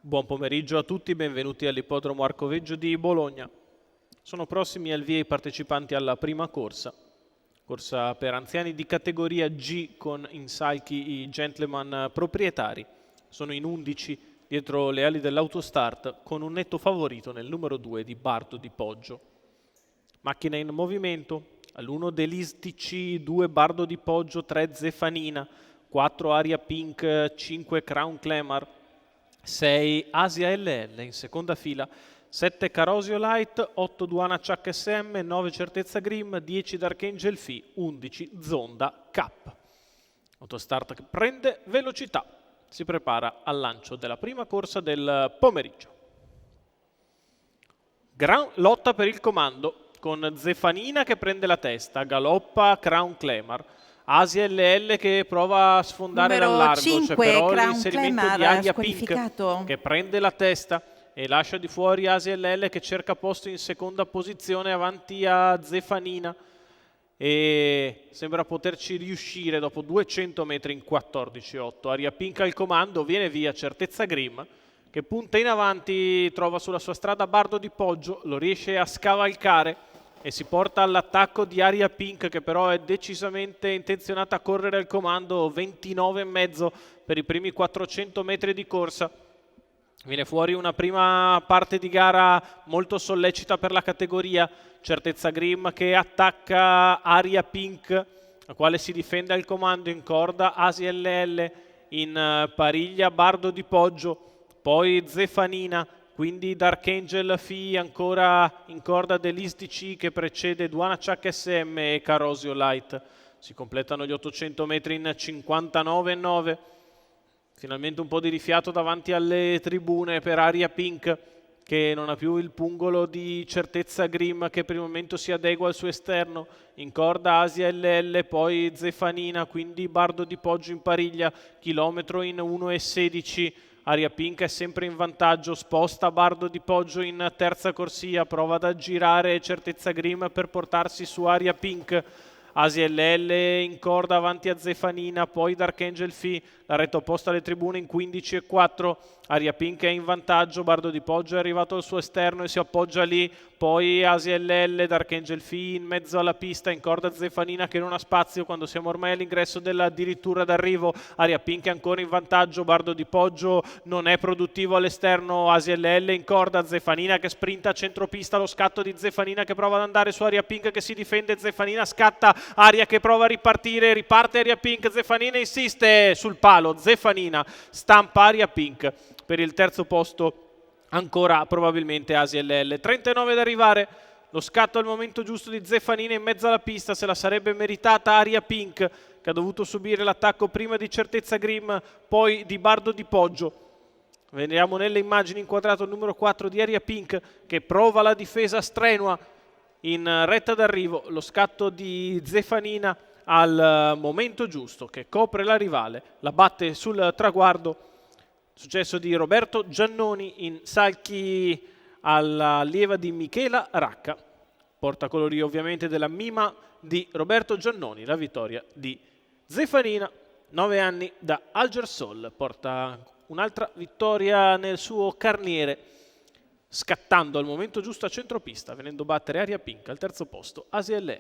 Buon pomeriggio a tutti, benvenuti all'Ippodromo Arcoveggio di Bologna. Sono prossimi al via i partecipanti alla prima corsa per anziani di categoria G con in salchi i gentleman proprietari. Sono in 11 dietro le ali dell'autostart con un netto favorito nel numero 2 di Bardo di Poggio. Macchina in movimento, all'1 Delis TC, 2 Bardo di Poggio, 3 Zefanina, 4 Aria Pink, 5 Crown Clemar, 6 Asia LL in seconda fila, 7 Carosio Light, 8 Duana Chuck SM, 9 Certezza Grim, 10 Dark Angel Phi, 11 Zonda K. Autostart che prende velocità, si prepara al lancio della prima corsa del pomeriggio. Gran lotta per il comando con Zefanina che prende la testa, galoppa Crown Clemar. Asia LL che prova a sfondare Numero dal largo, 5, c'è però Crown l'inserimento Clemar, di Aria squalificato. Pink che prende la testa e lascia di fuori Asia LL che cerca posto in seconda posizione avanti a Zefanina e sembra poterci riuscire dopo 200 metri in 14,8. Aria Pink al comando, viene via Certezza Grim che punta in avanti, trova sulla sua strada Bardo di Poggio, lo riesce a scavalcare e si porta all'attacco di Aria Pink che però è decisamente intenzionata a correre al comando, 29,5 per i primi 400 metri di corsa. Viene fuori una prima parte di gara molto sollecita per la categoria. Certezza Grim che attacca Aria Pink, la quale si difende al comando in corda. Asia LL in pariglia Bardo di Poggio, poi Zefanina, quindi Dark Angel Phi ancora in corda Delis TC che precede Duana Chuck SM e Carosio Light. Si completano gli 800 metri in 59,9. Finalmente un po' di rifiato davanti alle tribune per Aria Pink che non ha più il pungolo di Certezza Grim che per il momento si adegua al suo esterno. In corda Asia LL, poi Zefanina, quindi Bardo di Poggio in pariglia, chilometro in 1,16. Aria Pink è sempre in vantaggio, sposta Bardo di Poggio in terza corsia, prova ad aggirare Certezza Grim per portarsi su Aria Pink. Asia LL in corda avanti a Zefanina, poi Dark Angel Phi, la retta opposta alle tribune in 15,4. Aria Pink è in vantaggio, Bardo di Poggio è arrivato al suo esterno e si appoggia lì, poi Asia LL, Dark Angel Phi in mezzo alla pista, in corda Zefanina che non ha spazio quando siamo ormai all'ingresso addirittura d'arrivo. Aria Pink è ancora in vantaggio, Bardo di Poggio non è produttivo all'esterno, Asia LL in corda, Zefanina che sprinta a centropista, lo scatto di Zefanina che prova ad andare su Aria Pink che si difende, Zefanina scatta, Aria che prova a ripartire, riparte Aria Pink, Zefanina insiste sul palo, Zefanina stampa Aria Pink. Per il terzo posto ancora probabilmente Asia LL. 39 da arrivare, lo scatto al momento giusto di Zefanina in mezzo alla pista, se la sarebbe meritata Aria Pink che ha dovuto subire l'attacco prima di Certezza Grim, poi di Bardo di Poggio. Vediamo nelle immagini inquadrato il numero 4 di Aria Pink che prova la difesa strenua in retta d'arrivo, lo scatto di Zefanina al momento giusto che copre la rivale, la batte sul traguardo. Successo di Roberto Giannoni in salchi alla lieva di Michela Racca. Portacolori ovviamente della Mima di Roberto Giannoni, la vittoria di Zefanina, 9 anni da Algersol. Porta un'altra vittoria nel suo carniere, scattando al momento giusto a centropista, venendo battere Aria Pink al terzo posto, Asia LL.